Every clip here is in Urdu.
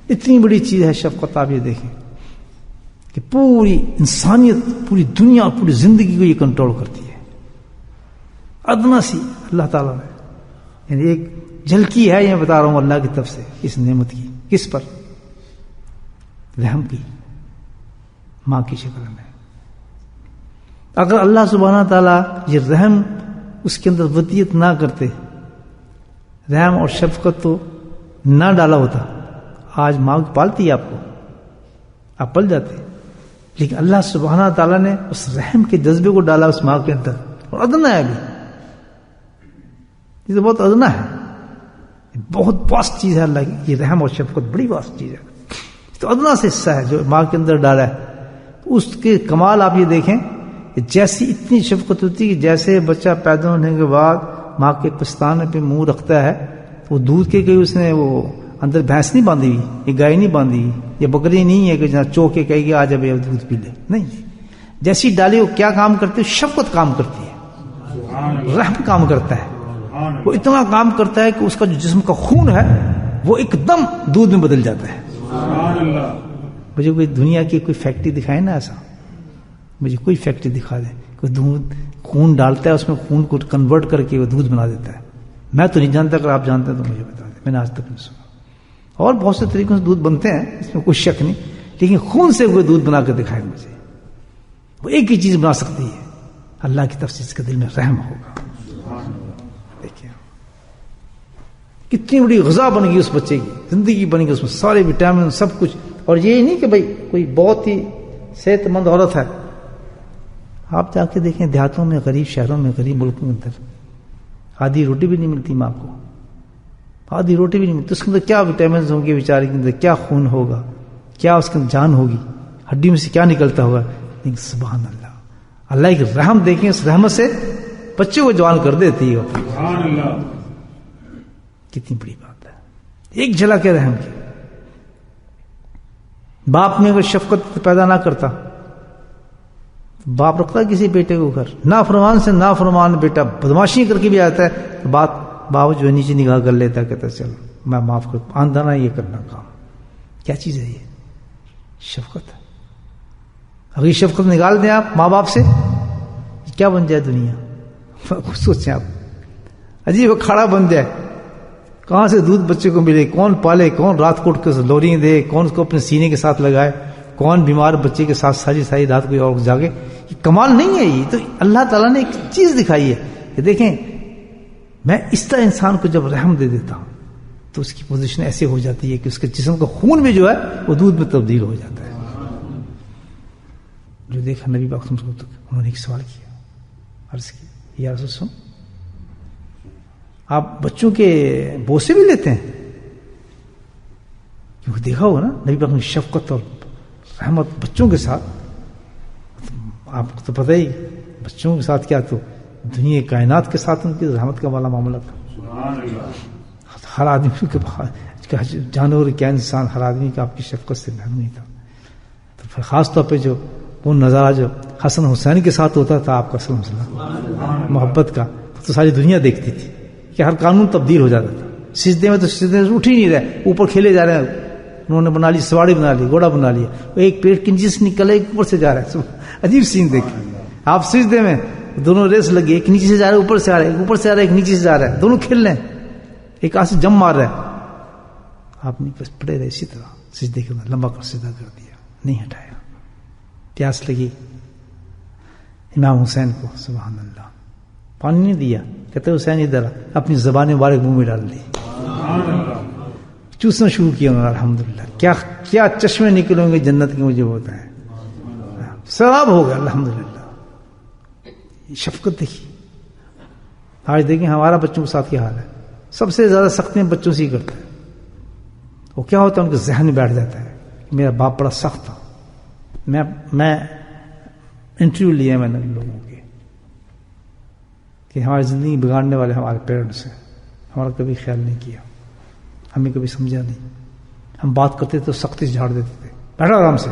اتنی بڑی چیز ہے شفقت. آپ یہ دیکھیں کہ پوری انسانیت، پوری دنیا، پوری زندگی کو یہ کنٹرول کرتی ہے. ادنا سی اللہ تعالیٰ نے، یعنی ایک جھلکی ہے، یہ بتا رہا ہوں اللہ کی طرف سے اس نعمت کی. کس پر؟ رحم کی، ماں کی شکل میں. اگر اللہ سبحانہ تعالیٰ یہ رحم اس کے اندر ودیت نہ کرتے، رحم اور شفقت تو نہ ڈالا ہوتا، آج ماں پالتی ہے آپ کو، آپ پل جاتے. لیکن اللہ سبحانہ تعالیٰ نے اس رحم کے جذبے کو ڈالا اس ماں کے اندر، اور ادنا ہے ابھی، یہ تو بہت ادنا ہے، بہت واسط چیز ہے اللہ کی. یہ رحم اور شفقت بڑی واسط چیز ہے، تو ادنا سے حصہ ہے جو ماں کے اندر ڈالا ہے. اس کے کمال آپ یہ دیکھیں کہ جیسی اتنی شفقت ہوتی ہے کہ جیسے بچہ پیدا ہونے کے بعد ماں کے پستانے پہ منہ رکھتا ہے، وہ دودھ کے اس نے وہ اندر بھینس نہیں باندھی ہوئی، یہ گائے نہیں باندھی ہوئی، یہ بکری نہیں ہے کہ جہاں چو کے کہے گی آ جب دودھ پی لے. نہیں، جیسی ڈالی وہ کیا کام کرتی ہے؟ شفقت کام کرتی ہے، رحم کام کرتا ہے. وہ اتنا کام کرتا ہے کہ اس کا جو جسم کا خون ہے وہ ایک دم دودھ میں بدل جاتا ہے. مجھے کوئی دنیا کی کوئی فیکٹری دکھائے نا ایسا، مجھے کوئی فیکٹری دکھا دے کوئی دودھ خون ڈالتا ہے اس میں خون کو کنورٹ کر کے وہ دودھ بنا دیتا ہے. میں تو نہیں جانتا، اگر آپ جانتے ہیں تو مجھے بتا دیں، میں نے آج تک نہیں سنا. اور بہت سے طریقوں سے دودھ بنتے ہیں، اس میں کوئی شک نہیں، لیکن خون سے وہ دودھ بنا کر دکھائے مجھے. وہ ایک ہی چیز بنا سکتی ہے، اللہ کی طرف سے اس کے دل میں رحم ہوگا. دیکھیں کتنی بڑی غذا بن گئی اس بچے کی، زندگی بن گئی اس میں، سارے وٹامن سب کچھ. اور یہ نہیں کہ بھائی کوئی بہت ہی صحت مند عورت ہے. آپ جا کے دیکھیں دیہاتوں میں، غریب شہروں میں، غریب ملکوں کے اندر آدھی روٹی بھی نہیں ملتی ماں کو، آدھی روٹی بھی نہیں ملتی. اس کے اندر کیا وٹامنز ہوں گے بیچارے کے اندر، کیا خون ہوگا، کیا اس کے اندر جان ہوگی، ہڈی میں سے کیا نکلتا ہوگا. لیکن سبحان اللہ، اللہ کی رحم دیکھیں، اس رحمت سے بچے کو جوان کر دیتی ہے. سبحان اللہ، کتنی بڑی بات ہے. ایک جھلک ہے رحم کی. باپ میں اگر شفقت پیدا نہ کرتا، باپ رکھتا کسی بیٹے کو گھر، نافرمان سے نافرمان بیٹا بدماشی کر کے بھی آتا ہے تو باپ جو ہے نیچے نگاہ کر لیتا ہے، کہتا ہے چل میں معاف کر، آندھا نہ یہ کرنا کام. کیا چیز ہے یہ؟ شفقت. اگر یہ شفقت نکال دیں آپ ماں باپ سے، کیا بن جائے دنیا؟ سوچیں آپ، عجیب کھڑا بن جائے. کہاں سے دودھ بچے کو ملے، کون پالے، کون رات کو اٹھ کے لوری دے، کون اس کو اپنے سینے کے ساتھ لگائے، کون بیمار بچے کے ساتھ ساری رات کوئی اور جاگے. یہ کمال نہیں ہے؟ یہ تو اللہ تعالیٰ نے ایک چیز دکھائی ہے کہ دیکھیں میں اس طرح انسان کو جب رحم دے دیتا ہوں تو اس کی پوزیشن ایسے ہو جاتی ہے کہ اس کے جسم کا خون بھی جو ہے وہ دودھ میں تبدیل ہو جاتا ہے. جو دیکھا نبی پاک صلی اللہ علیہ وسلم، انہوں نے ایک سوال کیا، عرض کی یا رسول اللہ، آپ بچوں کے بوسے بھی لیتے ہیں؟ کیونکہ دیکھا ہوگا نا نبی پاک نے شفقت اور رحمت بچوں کے ساتھ. آپ کو تو پتہ ہی بچوں کے ساتھ کیا، تو دنیا کائنات کے ساتھ ان کی رحمت کا والا معاملہ تھا. ہر آدمی کے جانور کیا انسان، ہر آدمی کا آپ کی شفقت سے محروم نہیں تھا. تو پھر خاص طور پہ جو وہ نظارہ جو حسن حسین کے ساتھ ہوتا تھا آپ کا صلی اللہ علیہ وسلم، محبت کا، تو ساری دنیا دیکھتی تھی کہ ہر قانون تبدیل ہو جاتا تھا. سجدے میں تو سجدے سے اٹھ ہی نہیں رہے، اوپر کھیلے جا رہے ہیں. انہوں نے بنا لی سواڑی، بنا لی گھوڑا، بنا لیا، ایک پیٹ کے نیچے سے نکلے، ایک اوپر سے جا رہا ہے. عجیب سین دیکھیں آپ، سجدے میں دونوں ریس لگی، ایک نیچے سے جا رہا ہے، اوپر سے آ رہا ہے، ایک اوپر سے آ رہا ہے، ایک نیچے سے جا رہا ہے، دونوں کھیل رہے ہیں، ایک آنکھ سے جم مار رہا ہے. آپ نے بس پڑے رہے اسی طرح سجدے کے اندر، لمبا کر سجدہ کر دیا، نہیں ہٹایا. پیاس لگی امام حسین کو، سبحان اللہ، پانی نہیں دیا، کہتے حسین ادھر اپنی زبان مبارک منہ میں ڈال دی، چوسنا شروع کیا انہوں نے. الحمدللہ، کیا کیا چشمے نکلیں گے جنت کے، مجھے ہوتا ہے سراب ہو گیا. الحمدللہ، شفقت دیکھی. آج دیکھیں ہمارا بچوں کے ساتھ کیا حال ہے، سب سے زیادہ سختی بچوں سے ہی کرتے ہیں. وہ کیا ہوتا ہے ان کے ذہن میں بیٹھ جاتا ہے میرا باپ بڑا سخت تھا. میں انٹرویو لیا میں نے لوگوں کے کہ ہماری زندگی بگاڑنے والے ہمارے پیرنٹس ہیں، ہمارا کبھی خیال نہیں کیا، ہمیں کبھی سمجھا نہیں. ہم بات کرتے تو سختی سے جھاڑ دیتے تھے، بیٹھا آرام سے،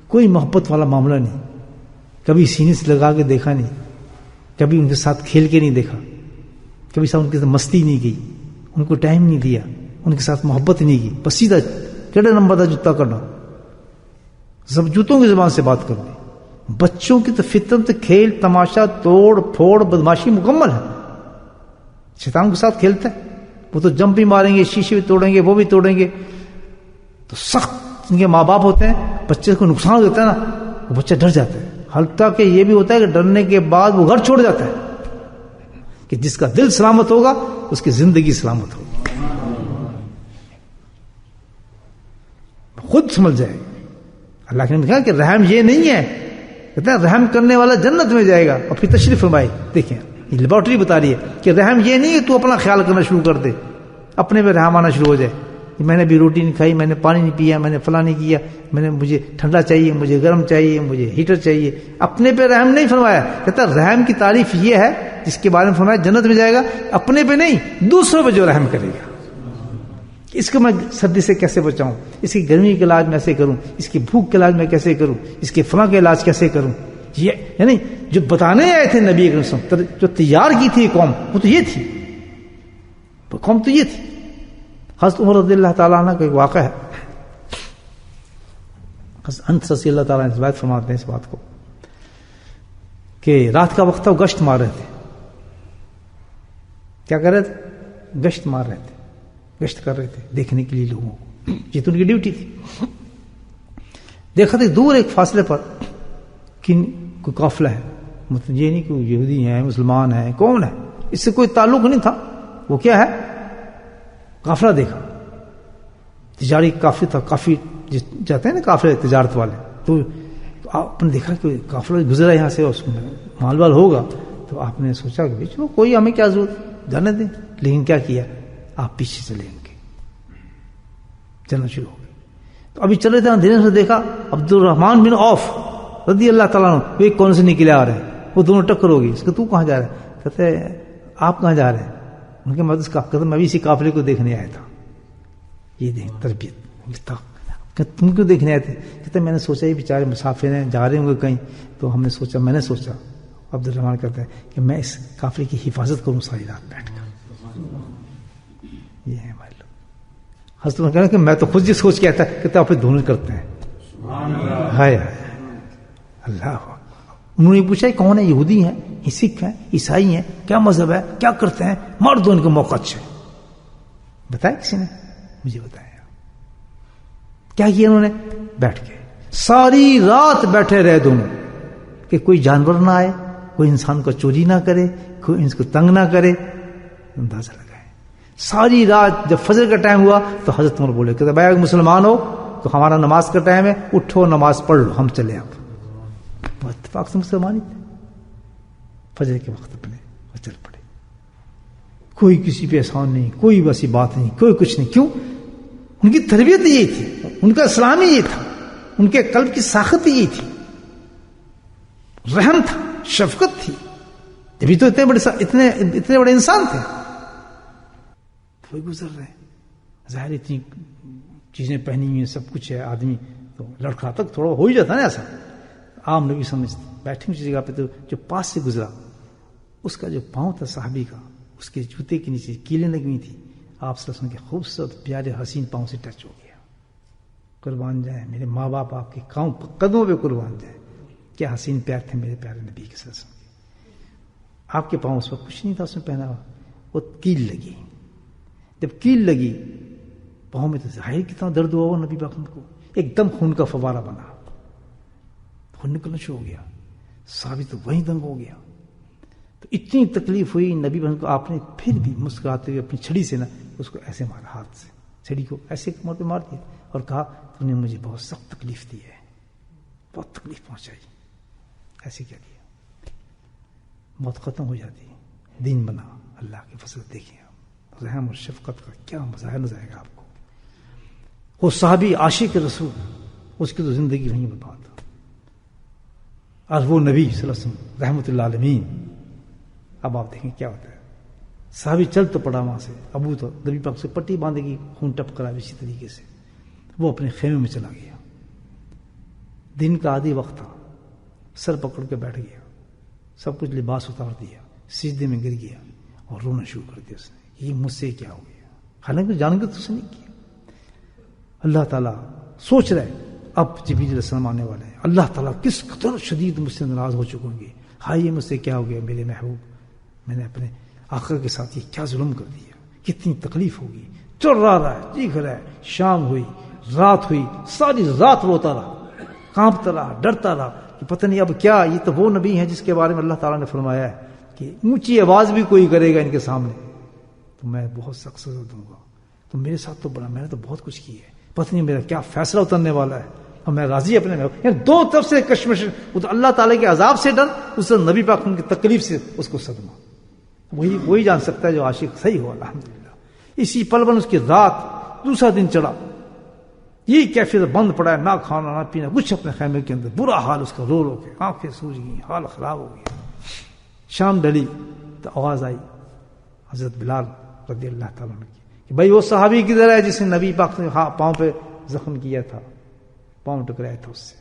کوئی محبت والا معاملہ نہیں، کبھی سینے سے لگا کے دیکھا نہیں، کبھی ان کے ساتھ کھیل کے نہیں دیکھا، کبھی ساتھ ان کے ساتھ مستی نہیں کی، ان کو ٹائم نہیں دیا. ان کے ساتھ محبت نہیں کی، بس سیدھا کیڑے نمبر کا جوتا کرنا، سب جوتوں کی زبان سے بات کرنی. بچوں کی تو فطرت کھیل تماشا توڑ پھوڑ بدماشی مکمل ہے. شیطان کے ساتھ کھیلتا ہے، وہ تو جمپ بھی ماریں گے، شیشے بھی توڑیں گے، وہ بھی توڑیں گے. تو سخت ان کے ماں باپ ہوتے ہیں، بچے کو نقصان ہو جاتا ہے نا، وہ بچہ ڈر جاتا ہے. حتیٰ کہ یہ بھی ہوتا ہے کہ ڈرنے کے بعد وہ گھر چھوڑ جاتا ہے. کہ جس کا دل سلامت ہوگا اس کی زندگی سلامت ہوگی. خود سمجھ جائے. اللہ کے نے کہا کہ رحم یہ نہیں ہے، کہتا ہے رحم کرنے والا جنت میں جائے گا. اور پھر تشریف فرمائی، دیکھیں یہ لیبارٹری بتا رہی ہے کہ رحم یہ نہیں ہے تو اپنا خیال کرنا شروع کر دے، اپنے پہ رحم آنا شروع ہو جائے. میں نے بھی روٹی نہیں کھائی، میں نے پانی نہیں پیا، میں نے فلاں نہیں کیا، مجھے ٹھنڈا چاہیے، مجھے گرم چاہیے، مجھے ہیٹر چاہیے. اپنے پہ رحم نہیں فرمایا. کہتا رحم کی تعریف یہ ہے جس کے بارے میں فرمایا جنت میں جائے گا، اپنے پہ نہیں دوسروں پہ جو رحم کرے گا. اس کو میں سردی سے کیسے بچاؤں، اس کی گرمی کا علاج میں ایسے کروں، اس کی بھوک کا علاج میں کیسے کروں، اس کے فلاں کا علاج کیسے کروں. یہ یعنی جو بتانے آئے تھے نبی اکرم صلی اللہ علیہ وسلم، جو تیار کی تھی قوم، وہ تو یہ تھی، قوم تو یہ تھی. حضرت عمر رضی اللہ تعالیٰ عنہ کا ایک واقعہ ہے. حضرت انس رضی اللہ تعالیٰ عنہ روایت فرماتے ہیں اس بات کو کہ رات کا وقت تھا، وہ گشت مار رہے تھے. کیا کر رہے تھے؟ گشت مار رہے تھے، گشت کر رہے تھے دیکھنے کے لیے لوگوں کو. یہ تو ان کی ڈیوٹی تھی. دیکھا تھا دور ایک فاصلے پر کوئی قافلہ ہے، مطلب یہ نہیں کہ یہودی ہیں مسلمان ہیں، کون ہے، اس سے کوئی تعلق نہیں تھا. وہ کیا ہے؟ قافلہ دیکھا، تجاری قافلہ تھا. کافی جاتے ہیں نا قافلے تجارت والے، تو آپ نے دیکھا کہ قافلہ گزرا یہاں سے، اس میں مال وال ہوگا. تو آپ نے سوچا کہ چلو کوئی ہمیں کیا ضرورت، جانے دیں. لیکن کیا کیا، آپ پیچھے چلے ان کے، چلنا شروع ہو گئے. تو ابھی چلے تھے، اندھیرے سے دیکھا عبد الرحمن بن عوف رضی اللہ تعالیٰ عنہ وہ ایک کون سے نکلے آ رہے ہیں. وہ دونوں ٹکر ہو گئی. اس کہ تو کہاں جا رہا ہے؟ کہتے آپ کہاں جا رہے ہیں؟ ان کے مدد کا کہتے میں بھی اسی قافلے کو دیکھنے آیا تھا. یہ دیکھ تربیت. تم کیوں دیکھنے آئے تھے؟ کہتے میں نے سوچا یہ بیچارے مسافر ہیں، جا رہے ہوں گے کہیں، تو ہم نے سوچا، میں نے سوچا، عبد الرحمن کہتے ہیں کہ میں اس قافلے کی حفاظت کروں ساری رات بیٹھ کر. یہ ہے ہمارے لوگ. حضرت کہنا کہ میں تو خود یہ سوچ کے آتا، کہتے آپ دونوں کرتے ہیں. ہائے اللہ. انہوں نے پوچھا کون ہے؟ یہودی ہیں، سکھ ہیں، عیسائی ہیں، کیا مذہب ہے، کیا کرتے ہیں؟ مار دو ان کے موقع اچھے. بتایا کسی نے؟ مجھے بتایا. کیا کیا انہوں نے؟ بیٹھ کے ساری رات بیٹھے رہے دونوں کہ کوئی جانور نہ آئے، کوئی انسان کو چوری نہ کرے، کوئی ان کو تنگ نہ کرے. اندازہ لگائے ساری رات. جب فجر کا ٹائم ہوا تو حضرت عمر بولے کہ بھائی اگر مسلمان ہو تو ہمارا نماز کا ٹائم ہے، اٹھو نماز پڑھ لو، ہم چلے. اب اتفاق سے مسلمان ہی تھے. فجر کے وقت اپنے وہ چل پڑے. کوئی کسی پہ احسان نہیں، کوئی ویسی بات نہیں، کوئی کچھ نہیں. کیوں؟ ان کی تربیت یہی تھی، ان کا اسلام ہی یہ تھا، ان کے قلب کی ساخت یہی تھی. رحم تھا، شفقت تھی. جبھی تو اتنے بڑے انسان تھے. وہی گزر رہے ہیں. ظاہر اتنی چیزیں پہنی ہوئی ہیں، سب کچھ ہے، آدمی تو لڑکھڑا تک تھوڑا ہو ہی جاتا نا ایسا. عام نبی سمجھتے بیٹھے اسی جگہ پہ، تو جو پاس سے گزرا اس کا جو پاؤں تھا صحابی کا، اس کے جوتے کے نیچے کیلیں لگی ہوئی تھی. آپ صلی اللہ علیہ وسلم کے خوبصورت پیارے حسین پاؤں سے ٹچ ہو گیا. قربان جائیں میرے ماں باپ آپ کے قدموں پہ قربان جائیں. کیا حسین پیار تھے میرے پیارے نبی کے ساتھ. آپ کے پاؤں اس وقت کچھ نہیں تھا اس میں پہنا ہوا. وہ کیل لگی. جب کیل لگی پاؤں میں تو ظاہر کتنا درد ہوا وہ نبی پاک کو. ایک دم خون کا فوارہ بنا، خون نکلنا شروع ہو گیا. صحابی تو وہیں دنگ ہو گیا. تو اتنی تکلیف ہوئی نبی بہن کو. آپ نے پھر بھی مسکراتے ہوئے اپنی چھڑی سے نا اس کو ایسے مارا، ہاتھ سے چھڑی کو ایسے کمر پہ مار دیا اور کہا تم نے مجھے بہت سخت تکلیف دی ہے، بہت تکلیف پہنچائی. ایسے کیا کیا؟ موت ختم ہو جاتی، دین بنا. اللہ کے فضل دیکھیں آپ، رحم اور شفقت کا کیا مظاہر نظر آئے گا آپ کو. وہ صحابی عاشق رسول، اس کی تو زندگی وہیں برباد. اور وہ نبی صلی اللہ علیہ وسلم رحمت اللہ عالمین. اب آپ دیکھیں کیا ہوتا ہے. صحابی چل تو پڑا وہاں سے، ابو تو نبی پاک سے پٹی باندھے گی، خون ٹپ کرا. اسی طریقے سے وہ اپنے خیمے میں چلا گیا. دن کا آدھی وقت تھا، سر پکڑ کے بیٹھ گیا، سب کچھ لباس اتار دیا، سجدے میں گر گیا اور رونا شروع کر دیا. اس نے یہ مجھ سے کیا ہو گیا، حالانکہ جان کے تو اسے نہیں کیا. اللہ تعالیٰ سوچ رہے اب جبریل علیہ السلام آنے والے ہیں. اللہ تعالیٰ کس قدر شدید مجھ سے ناراض ہو چکے ہوں گے. ہائی یہ مجھ سے کیا ہو گیا میرے محبوب, میں نے اپنے آقا کے ساتھ یہ کیا ظلم کر دیا, کتنی تکلیف ہوگی. چرا رہا ہے, چیخ رہا ہے. شام ہوئی, رات ہوئی, ساری رات روتا رہا, کانپتا رہا, ڈرتا رہا کہ پتہ نہیں اب کیا. یہ تو وہ نبی ہیں جس کے بارے میں اللہ تعالیٰ نے فرمایا ہے کہ اونچی آواز بھی کوئی کرے گا ان کے سامنے تو میں بہت سخت سزا دوں گا. تو میرے ساتھ تو بڑا, میں نے تو بہت کچھ کیا ہے, پتہ نہیں میرا کیا فیصلہ اترنے والا ہے. اور میں راضی اپنے میں, یعنی دو طرف سے کشمکش, وہ تو اللہ تعالیٰ کے عذاب سے ڈر, اس سے نبی پاک ان کی تکلیف سے اس کو صدمہ. وہی جان سکتا ہے جو عاشق صحیح ہو. الحمدللہ اسی پل بن اس کی رات دوسرا دن چڑھا, یہی کیفیت بند پڑا ہے, نہ کھانا نہ پینا کچھ اپنے خیمے کے اندر. برا حال اس کا, رو رو کے آنکھیں سوج گئی, حال خراب ہو گیا. شام ڈلی تو آواز آئی حضرت بلال رضی اللہ تعالیٰ عنہ کی کہ بھائی وہ صحابی کدھر ہے جس نے نبی پاک نے پاؤں پہ زخم کیا تھا, پاؤں ٹکرایا تھا اس سے.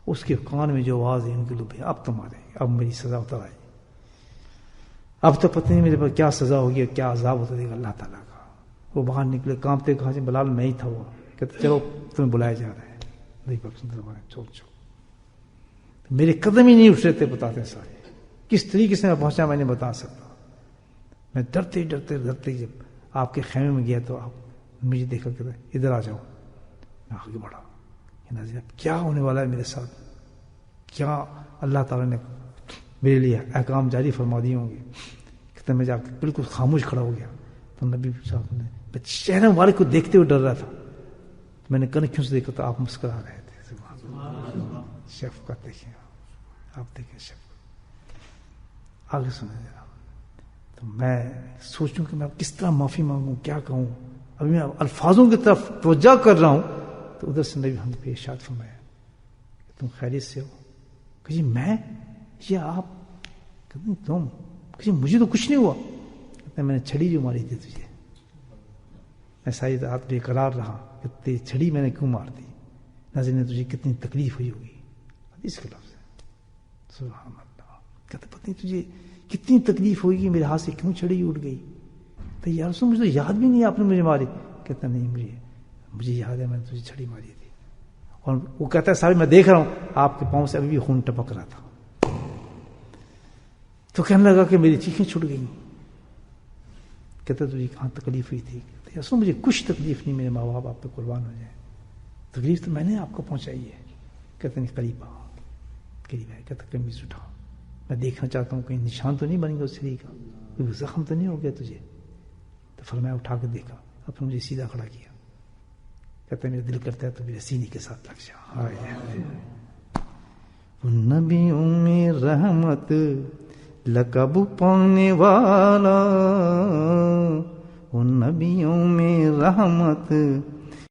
اس کے کان میں جو آواز ہے ان کے لوگ, اب تو مارے, اب میری سزا اتر آئی, اب تو پتہ نہیں میرے پر کیا سزا ہوگی, کیا عذاب ہوتا دے گا اللہ تعالیٰ کا. وہ باہر نکلے کانپتے, کہا جی بلال میں ہی تھا. وہ کہتے چلو تمہیں بلایا جا رہا ہے. نبی پاک چھوڑ میرے قدم ہی نہیں اٹھ رہے تھے, بتاتے سارے کس طریقے سے میں پہنچا میں نہیں بتا سکتا. میں ڈرتے جب آپ کے خیمے میں گیا تو آپ مجھے دیکھا کہ ادھر آ جاؤ. میں آگے بڑھا, اب کیا ہونے والا ہے میرے ساتھ, کیا اللہ تعالیٰ نے میرے لیے احکام جاری فرما دیے ہوں گے. کہتے میں جا کے بالکل خاموش کھڑا ہو گیا. تو نبی صاحب نے چہرے والے کو دیکھتے ہوئے ڈر رہا تھا. میں نے کنکھیوں سے دیکھا تو آپ مسکرا رہے تھے. شفقت دیکھیں, آپ دیکھیں شفقت. آگے سنیں ذرا. تو میں سوچوں کہ میں کس طرح معافی مانگوں, کیا کہوں. ابھی میں الفاظوں کی طرف توجہ کر رہا ہوں تو ادھر سے نبی ہم پہ ارشاد فرمایا کہ تم خیریت سے ہو. کہ جی میں, یا آپ, کہ تم, کہ جی مجھے تو کچھ نہیں ہوا. کہتے میں نے چھڑی جو ماری تھی تجھے, میں ساری رات بے قرار رہا کہ تیری چھڑی میں نے کیوں مار دی. ناظرین نے تجھے کتنی تکلیف ہوئی ہوگی. حدیث کے لفظ ہے. سبحان اللہ. کہتے پتہ نہیں تجھے کتنی تکلیف ہوئی کہ میرے ہاتھ سے کیوں چھڑی اٹھ گئی. تو یار سو مجھے تو یاد بھی نہیں آپ نے مجھے ماری. کہتا نہیں مجھے یاد ہے میں نے تجھے چھڑی ماری تھی. اور وہ کہتا ہے صاحب میں دیکھ رہا ہوں آپ کے پاؤں سے ابھی بھی خون ٹپک رہا تھا. تو کہنے لگا کہ میری چیخیں چھوٹ گئی. کہتا تجھے کہاں تکلیف ہوئی تھی. اصل مجھے کچھ تکلیف نہیں, میرے ماں باپ آپ پہ قربان ہو جائیں, تکلیف تو میں نے آپ کو پہنچائی ہے. کہتے نہیں قریب ہے. کہتا قمیض اٹھا, میں دیکھنا چاہتا ہوں کہیں نشان تو نہیں بن گیا اس سری کا, کوئی زخم تو نہیں ہو گیا تجھے. تو فرمایا اٹھا کے دیکھا, اب نے مجھے سیدھا کھڑا کیا. کہتا ہے میرا دل کرتا ہے تو میرے سینے کے ساتھ لگ جا. نبیوں میں رحمت لقب پانے والا, ان نبیوں میں رحمت